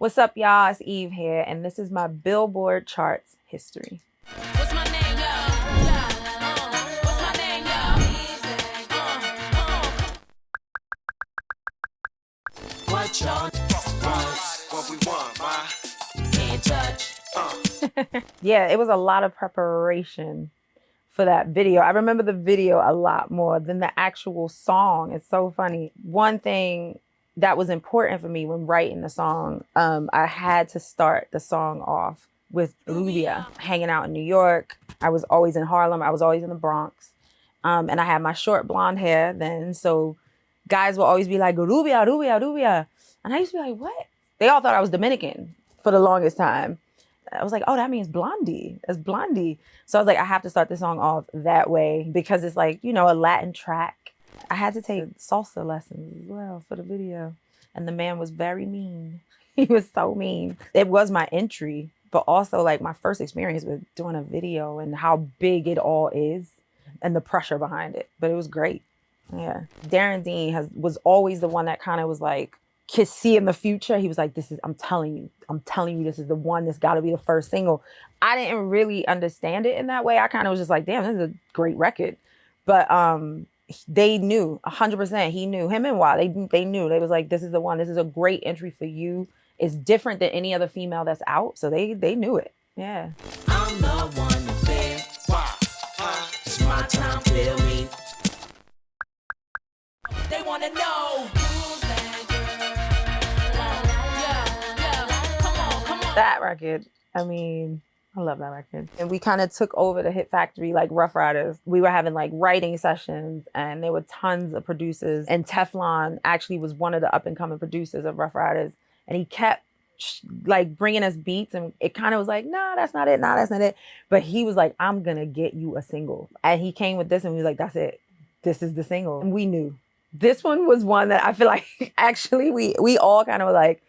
What's up, y'all? It's Eve here, and this is my Billboard charts history. What's my name, y'all? What's my name, y'all? What y'all want? What we want, ma? Can't touch. Yeah, it was a lot of preparation for that video. I remember the video a lot more than the actual song. It's so funny. One thing that was important for me when writing the song, I had to start the song off with Rubia. Hanging out in New York. I was always in Harlem. I was always in the Bronx. And I had my short blonde hair then. So guys will always be like, Rubia, Rubia, Rubia. And I used to be like, what? They all thought I was Dominican for the longest time. I was like, oh, that means Blondie. That's Blondie. So I was like, I have to start the song off that way because it's like, you know, a Latin track. I had to take salsa lessons as well for the video. And the man was very mean. He was so mean. It was my entry, but also like my first experience with doing a video and how big it all is and the pressure behind it. But it was great. Yeah. Darren Dean was always the one that kind of was like, could see in the future. He was like, I'm telling you, this is the one that's got to be the first single. I didn't really understand it in that way. I kind of was just like, damn, this is a great record. But they knew 100%. He knew, him and Why. They knew. They was like, this is the one. This is a great entry for you. It's different than any other female that's out. So they knew it. Yeah. I'm the one to bear. Why? It's my time, feel me. They want to know. That record, I mean, I love that record. And we kind of took over the Hit Factory like Rough Riders. We were having like writing sessions and there were tons of producers. And Teflon actually was one of the up and coming producers of Rough Riders. And he kept like bringing us beats and it kind of was like, nah, that's not it. Nah, that's not it. But he was like, I'm going to get you a single. And he came with this and we was like, that's it. This is the single. And we knew. This one was one that I feel like actually we all kind of were like,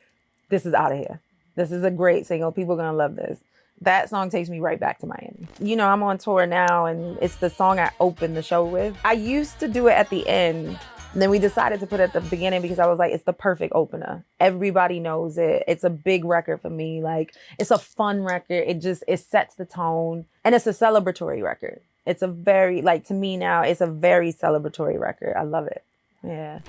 this is out of here. This is a great single. People are going to love this. That song takes me right back to Miami. You know, I'm on tour now and it's the song I opened the show with. I used to do it at the end. And then we decided to put it at the beginning because I was like, it's the perfect opener. Everybody knows it. It's a big record for me. Like, it's a fun record. It sets the tone. And it's a celebratory record. It's a very, like, to me now, it's a very celebratory record. I love it. Yeah.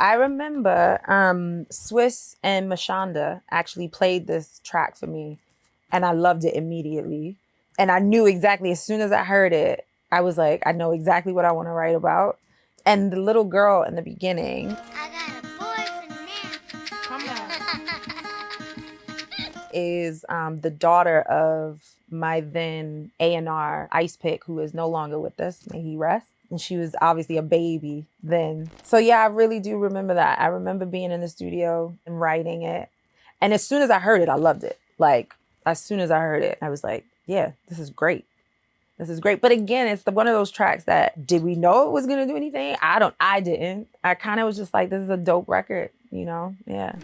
I remember Swiss and Mashonda actually played this track for me and I loved it immediately. And I knew exactly, as soon as I heard it, I was like, I know exactly what I want to write about. And the little girl in the beginning, I got a boyfriend now. Come on. is the daughter of my then A&R Ice Pick, who is no longer with us. May he rest. And she was obviously a baby then. So yeah, I really do remember that. I remember being in the studio and writing it. And as soon as I heard it, I loved it. Like, as soon as I heard it, I was like, yeah, this is great. This is great. But again, it's one of those tracks that, did we know it was going to do anything? I didn't. I kind of was just like, this is a dope record, you know? Yeah.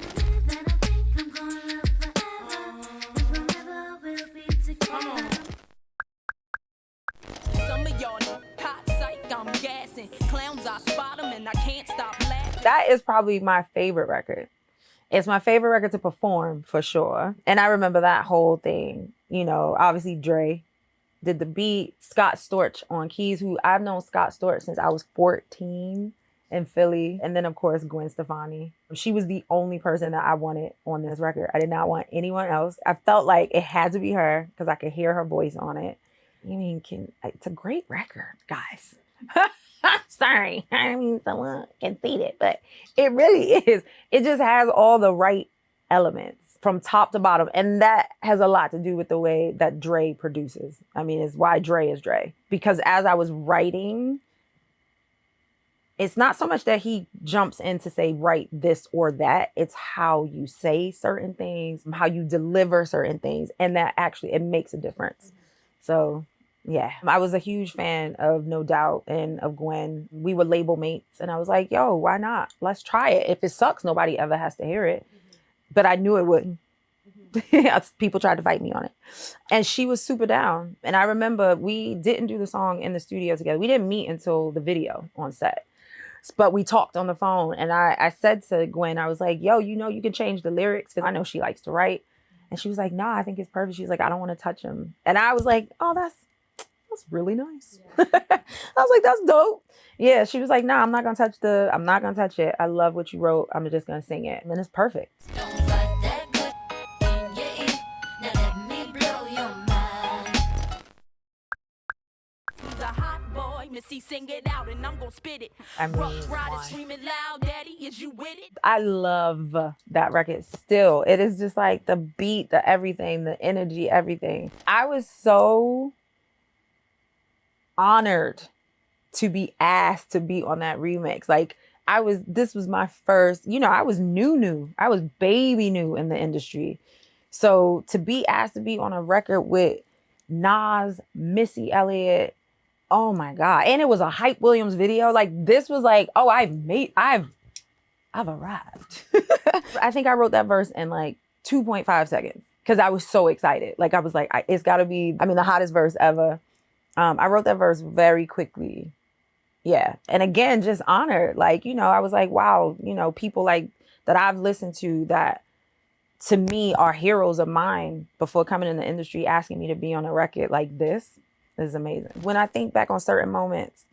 That is probably my favorite record. It's my favorite record to perform for sure. And I remember that whole thing. You know, obviously Dre did the beat. Scott Storch on keys, who I've known Scott Storch since I was 14 in Philly. And then of course, Gwen Stefani. She was the only person that I wanted on this record. I did not want anyone else. I felt like it had to be her because I could hear her voice on it. I mean, it's a great record, guys. Sorry, I mean, someone conceited, but it really is. It just has all the right elements from top to bottom. And that has a lot to do with the way that Dre produces. I mean, it's why Dre is Dre. Because as I was writing, it's not so much that he jumps in to say, write this or that. It's how you say certain things, how you deliver certain things. And that actually, it makes a difference. So yeah, I was a huge fan of No Doubt and of Gwen. We were label mates and I was like, yo, why not? Let's try it. If it sucks, nobody ever has to hear it. But I knew it wouldn't. People tried to fight me on it. And she was super down. And I remember we didn't do the song in the studio together. We didn't meet until the video on set. But we talked on the phone. And I said to Gwen, I was like, yo, you know, you can change the lyrics because I know she likes to write. And she was like, nah, I think it's perfect. She's like, I don't want to touch him. And I was like, oh, that's really nice. Yeah. I was like, that's dope. Yeah, she was like, nah, I'm not going to touch it. I love what you wrote. I'm just going to sing it. And it's perfect. Don't fight that good in your ear. Now let me blow your mind. He's a hot boy, Missy, sing it out and I'm gonna spit it. I mean, Rough Riders screaming loud, daddy, is you with it? I love that record still. It is just like the beat, the everything, the energy, everything. I was so honored to be asked to be on that remix. Like this was my first, you know, I was new. I was baby new in the industry. So to be asked to be on a record with Nas, Missy, Elliott, oh my God. And it was a Hype Williams video. Like this was like, oh, I've arrived. I think I wrote that verse in like 2.5 seconds because I was so excited. Like I was like, it's gotta be, the hottest verse ever. I wrote that verse very quickly. Yeah. And again, just honored. Like, you know, I was like, wow, you know, people like that I've listened to that to me are heroes of mine before coming in the industry, asking me to be on a record like this is amazing. When I think back on certain moments,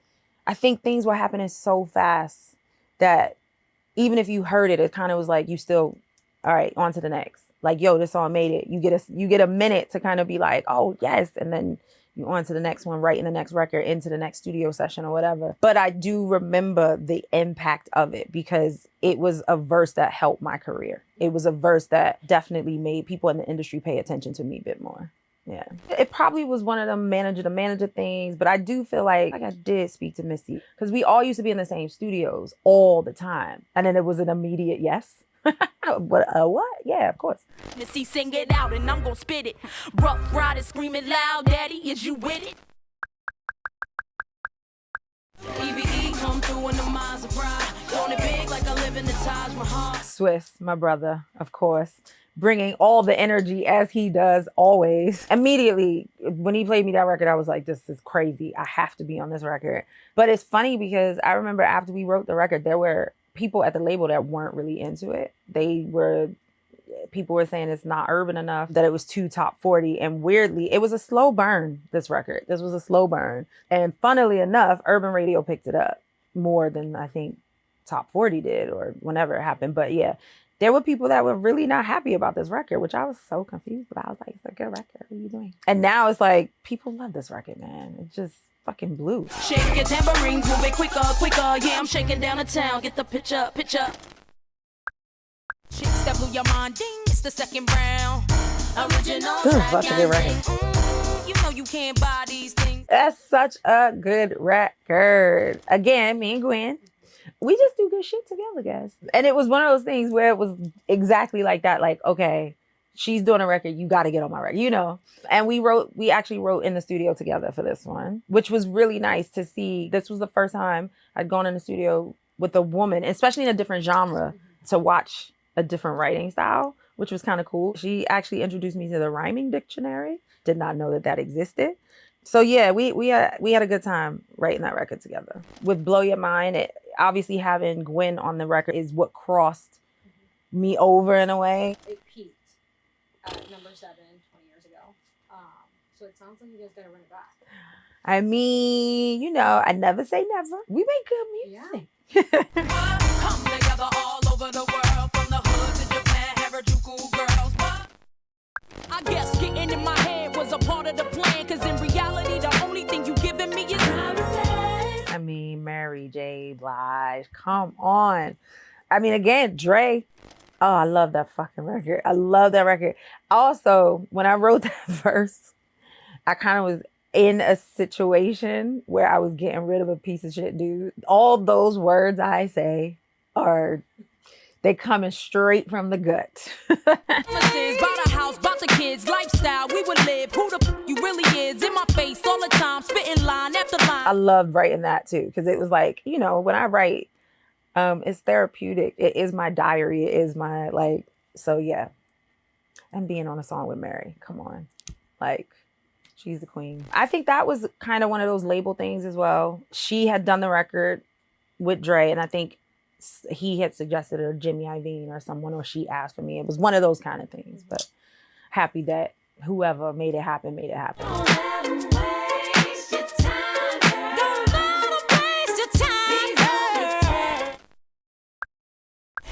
I think things were happening so fast that even if you heard it, it kind of was like, you still, all right, on to the next. Like, yo, this song made it. You get a minute to kind of be like, oh yes. And then you on to the next one, writing the next record, into the next studio session or whatever. But I do remember the impact of it because it was a verse that helped my career. It was a verse that definitely made people in the industry pay attention to me a bit more. Yeah. It probably was one of them manager to manager things, but I do feel like I did speak to Missy because we all used to be in the same studios all the time. And then it was an immediate yes. What? Yeah, of course. Missy, sing it out and I'm gonna spit it. Rough Riders screaming loud, daddy, is you with it? EBE come through in the minds of pride. Want it big like I live in the Taj Mahal. Swiss, my brother, of course, bringing all the energy as he does always. Immediately, when he played me that record, I was like, this is crazy. I have to be on this record. But it's funny because I remember after we wrote the record, there were people at the label that weren't really into it. People were saying it's not urban enough, that it was too top 40. And weirdly, it was a slow burn, this record. This was a slow burn. And funnily enough, urban radio picked it up more than I think top 40 did or whenever it happened. But yeah, there were people that were really not happy about this record, which I was so confused about. I was like, it's a good record. What are you doing? And now it's like, people love this record, man. It just fucking blew. Shake your tambourines, move it quicker. Yeah, I'm shaking down the town. Get the picture. Chicks that blew your mind, ding, it's the second round. Original. This is such a good record. You know you can't buy these things. That's such a good record. Again, me and Gwen, we just do good shit together, guys. And it was one of those things where it was exactly like that. Like, okay, she's doing a record, you got to get on my record, you know? And we actually wrote in the studio together for this one, which was really nice to see. This was the first time I'd gone in the studio with a woman, especially in a different genre, to watch a different writing style, which was kind of cool. She actually introduced me to the rhyming dictionary. Did not know that existed. So yeah, we had a good time writing that record together. With Blow Your Mind, obviously having Gwen on the record is what crossed me over in a way. It peaked at number 7 20 years ago. So it sounds like you guys gotta run it back. I mean, you know, I never say never. We make good music. Yeah. Come together all over the world, from the hood to Japan, Harajuku girls. I guess getting in my head was a part of the plan, cause in reality, the only thing you giving me is promises. I mean, Mary J. Blige, come on. I mean, again, Dre. Oh, I love that fucking record. I love that record. Also, when I wrote that verse, I kind of was in a situation where I was getting rid of a piece of shit dude. All those words I say they coming straight from the gut. Promises, bought a house, bought the kids, lifestyle we would live. Who the you really is in my face all the time, spitting line after line. I loved writing that too, because it was like, you know, when I write, it's therapeutic. It is my diary. It is my so yeah. and being on a song with Mary. Come on. Like, she's the queen. I think that was kind of one of those label things as well. She had done the record with Dre, and I think he had suggested her Jimmy Iovine or someone, or she asked for me. It was one of those kind of things, but happy that whoever made it happen, made it happen.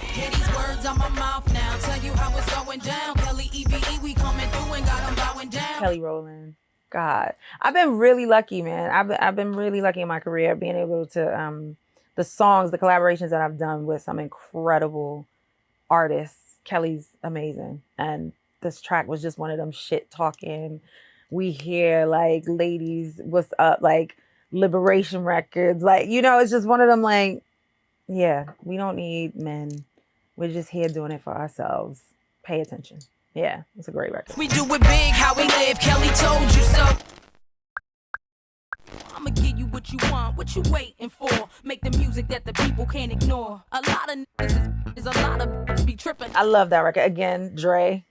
Hear these words on my mouth now. Tell you how it's going down. Kelly EVE, we coming through and got 'em bowing down. Kelly Rowland. God, I've been really lucky, man. I've been really lucky in my career being able to the songs, the collaborations that I've done with some incredible artists. Kelly's amazing, and this track was just one of them shit talking. We hear like ladies, what's up, like liberation records, like, you know, it's just one of them like, yeah, we don't need men. We're just here doing it for ourselves. Pay attention. Yeah, it's a great record. We do it big, how we live. Kelly told you so. I'ma give you what you want, what you waiting for. Make the music that the people can't ignore. A lot of niggas is a lot of be tripping. I love that record. Again, Dre.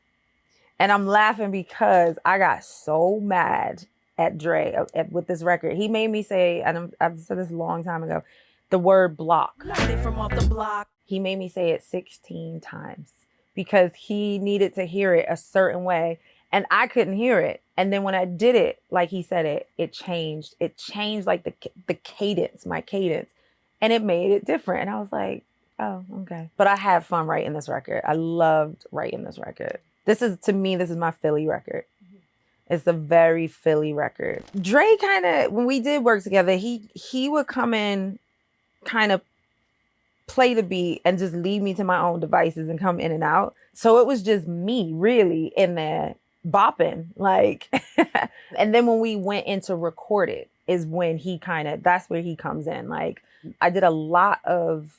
And I'm laughing because I got so mad at Dre with this record. He made me say, and I've said this a long time ago, the word block. Learned it from off the block. He made me say it 16 times because he needed to hear it a certain way. And I couldn't hear it. And then when I did it, like he said it changed. It changed like the cadence, my cadence. And it made it different. And I was like, oh, okay. But I had fun writing this record. I loved writing this record. To me, this is my Philly record. It's a very Philly record. Dre kind of, when we did work together, he would come in, kind of play the beat and just leave me to my own devices and come in and out. So it was just me really in there bopping, like. And then when we went into record it is when that's where he comes in. Like, I did a lot of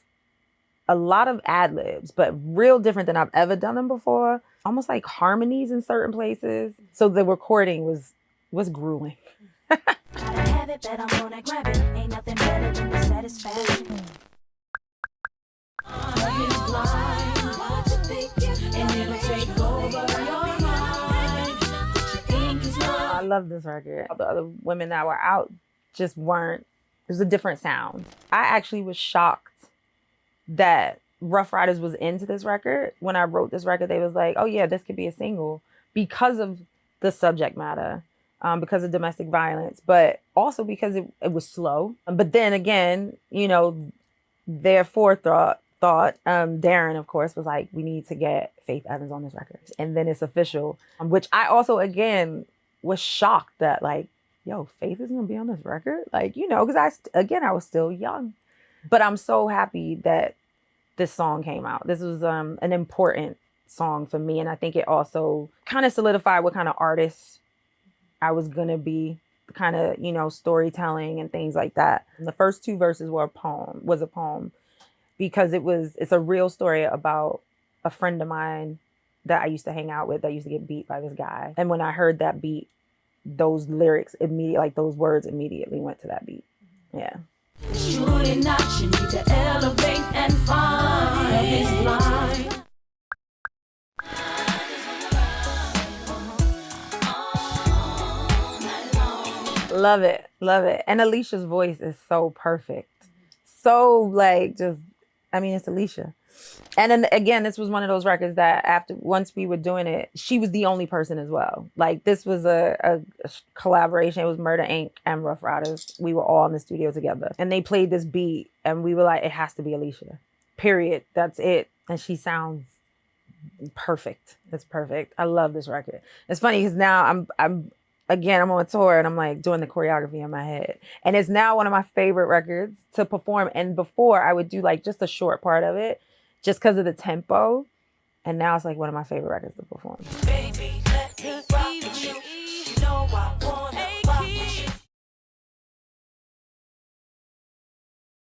ad libs, but real different than I've ever done them before. Almost like harmonies in certain places. So the recording was grueling. Have it, bet I'm gonna grab it. Ain't nothing better than the satisfaction. I love this record. The other women that were out just weren't. There's a different sound. I actually was shocked that Rough Riders was into this record. When I wrote this record, they was like, oh yeah, this could be a single because of the subject matter, because of domestic violence, but also because it was slow. But then again, you know, their forethought, Darren, of course, was like, we need to get Faith Evans on this record. And then it's official, which I also, again, was shocked that like, yo, Faith is gonna be on this record? Like, you know, because I was still young. But I'm so happy that this song came out. This was an important song for me. And I think it also kind of solidified what kind of artist I was going to be, kind of, you know, storytelling and things like that. And the first two verses was a poem because it's a real story about a friend of mine that I used to hang out with that used to get beat by this guy. And when I heard that beat, those lyrics those words immediately went to that beat. Yeah. Surely not, you need to elevate and find this line. Love it. Love it. And Alicia's voice is so perfect. So like it's Alicia. And then again, this was one of those records that once we were doing it, she was the only person as well. Like this was a collaboration. It was Murder Inc. and Rough Riders. We were all in the studio together and they played this beat and we were like, it has to be Alicia, period. That's it. And she sounds perfect. It's perfect. I love this record. It's funny because now I'm on tour and I'm like doing the choreography in my head. And it's now one of my favorite records to perform. And before I would do like just a short part of it just because of the tempo. And now it's like one of my favorite records to perform. Baby, let me